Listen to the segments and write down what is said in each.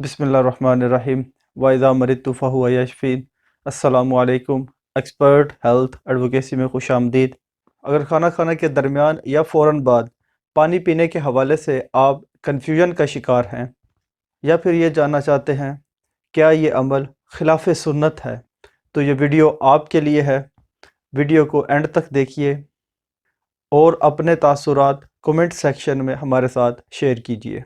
बिस्मिल्लाहिर्रहमानिर्रहीम वाइज़ा मरिदतु फ़हुवा यशफ़ीन। अस्सलामु अलैकुम। एक्सपर्ट हेल्थ एडवोकेसी में खुश आमदीद। अगर खाना खाने के दरमियान या फ़ौरन बाद पानी पीने के हवाले से आप कन्फ्यूजन का शिकार हैं या फिर ये जानना चाहते हैं क्या ये अमल खिलाफ सुन्नत है, तो ये वीडियो आपके लिए है। वीडियो को एंड तक देखिए और अपने तासुरात कमेंट सेक्शन में हमारे साथ शेयर कीजिए।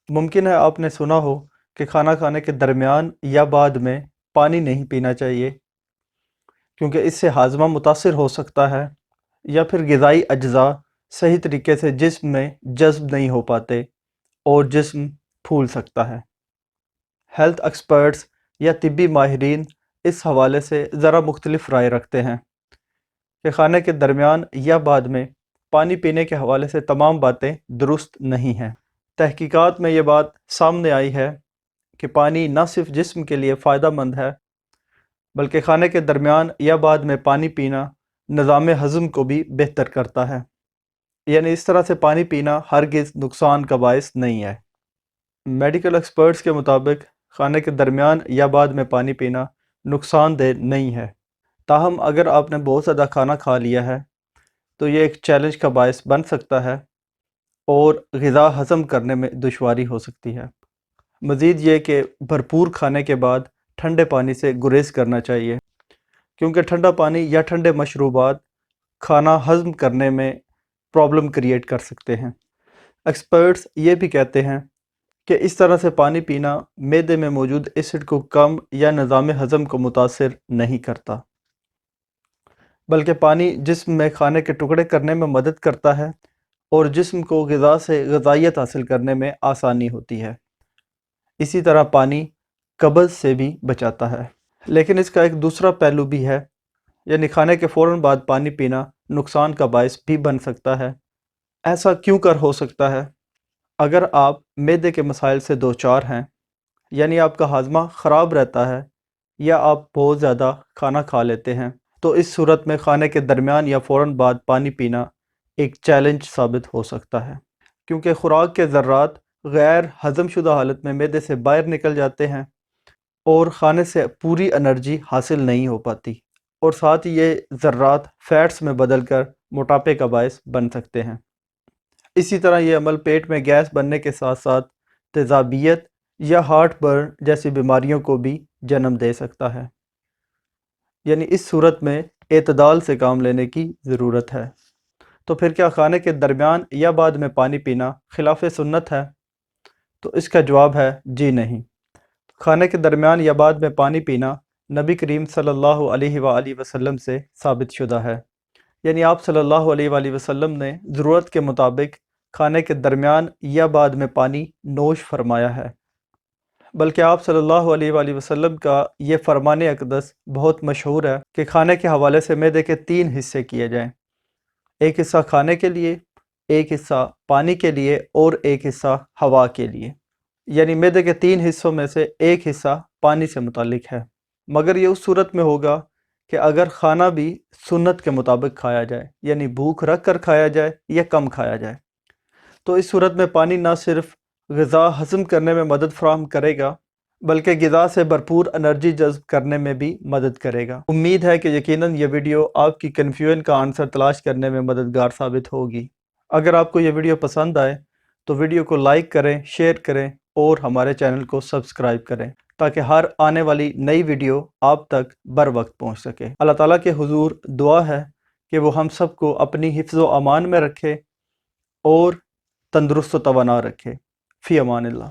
मुमकिन है आपने सुना हो कि खाना खाने के दरमियान या बाद में पानी नहीं पीना चाहिए क्योंकि इससे हाजमा मुतासिर हो सकता है या फिर ग़िज़ाई अज्जा सही तरीके से जिस्म में जज़्ब नहीं हो पाते और जिस्म फूल सकता है। हेल्थ एक्सपर्ट्स या तिब्बी माहिरीन इस हवाले से ज़रा मुख्तलिफ राय रखते हैं कि खाने के दरमियान या बाद में पानी पीने के हवाले से तमाम बातें दुरुस्त नहीं हैं। तहकीकात में ये बात सामने आई है कि पानी न सिर्फ जिस्म के लिए फ़ायदा मंद है बल्कि खाने के दरमियान या बाद में पानी पीना निज़ाम हज़म को भी बेहतर करता है। यानी इस तरह से पानी पीना हरगिज़ नुकसान का बायस नहीं है। मेडिकल एक्सपर्ट्स के मुताबिक खाने के दरमियान या बाद में पानी पीना नुकसानदेह नहीं है। ताहम अगर आपने बहुत ज़्यादा खाना खा लिया है तो ये एक चैलेंज का बायस बन सकता है और ग़िज़ा हज़म करने में दुश्वारी हो सकती है। मज़ीद ये कि भरपूर खाने के बाद ठंडे पानी से गुरेज़ करना चाहिए क्योंकि ठंडा पानी या ठंडे मशरूबात खाना हज़म करने में प्रॉब्लम क्रिएट कर सकते हैं। एक्सपर्ट्स ये भी कहते हैं कि इस तरह से पानी पीना मैदे में मौजूद एसिड को कम या निज़ाम हज़म को मुतासिर नहीं करता, बल्कि पानी जिस्म में खाने के टुकड़े करने में मदद करता है और जिस्म को ग़िज़ा से ग़िज़ाइयत हासिल करने में आसानी होती है। इसी तरह पानी कब्ज़ से भी बचाता है। लेकिन इसका एक दूसरा पहलू भी है, यानी खाने के फ़ौरन बाद पानी पीना नुकसान का बायस भी बन सकता है। ऐसा क्यों कर हो सकता है? अगर आप मैदे के मसाइल से दो चार हैं, यानी आपका हाजमा ख़राब रहता है या आप बहुत ज़्यादा खाना खा लेते हैं, तो इस सूरत में खाने के दरमियान या फ़ौरन बाद पानी पीना एक चैलेंज साबित हो सकता है क्योंकि खुराक के ज़र्रात गैर हज़मशुदा हालत में मैदे से बाहर निकल जाते हैं और खाने से पूरी एनर्जी हासिल नहीं हो पाती और साथ ही ये ज़र्रात फ़ैट्स में बदल कर मोटापे का बायस बन सकते हैं। इसी तरह ये अमल पेट में गैस बनने के साथ साथ तेज़ाबियत या हार्ट बर्न जैसी बीमारियों को भी जन्म दे सकता है। यानी इस सूरत में एतदाल से काम लेने की ज़रूरत है। तो फिर क्या खाने के दरमियान या बाद में पानी पीना खिलाफ सुन्नत है? तो इसका जवाब है जी नहीं। खाने के दरमियान या बाद में पानी पीना नबी करीम सल्लल्लाहु अलैहि वसल्लम से साबित शुदा है। यानी आप सल्लल्लाहु अलैहि वसल्लम ने ज़रूरत के मुताबिक खाने के दरमियान या बाद में पानी नोश फरमाया है। बल्कि आप सल्लल्लाहु अलैहि वसल्लम का ये फरमान अक़दस बहुत मशहूर है कि खाने के हवाले से मैदे के 3 हिस्से किए जाएँ। एक हिस्सा खाने के लिए, एक हिस्सा पानी के लिए और एक हिस्सा हवा के लिए। यानी मैदे के 3 हिस्सों में से एक हिस्सा पानी से मुतालिक है। मगर ये उस सूरत में होगा कि अगर खाना भी सुन्नत के मुताबिक खाया जाए, यानी भूख रख कर खाया जाए या कम खाया जाए। तो इस सूरत में पानी ना सिर्फ ग़िज़ा हज़म करने में मदद फ़राहम करेगा बल्कि ग़िज़ा से भरपूर एनर्जी जज़्ब करने में भी मदद करेगा। उम्मीद है कि यकीनन ये वीडियो आपकी कन्फ्यूजन का आंसर तलाश करने में मददगार साबित होगी। अगर आपको ये वीडियो पसंद आए तो वीडियो को लाइक करें, शेयर करें और हमारे चैनल को सब्सक्राइब करें ताकि हर आने वाली नई वीडियो आप तक बर वक्त पहुँच सके। अल्लाह ताला के हुजूर दुआ है कि वो हम सबको अपनी हिफ्ज़ व अमान में रखे और तंदुरुस्त व तवाना रखे। फ़ी अमानिल्लाह।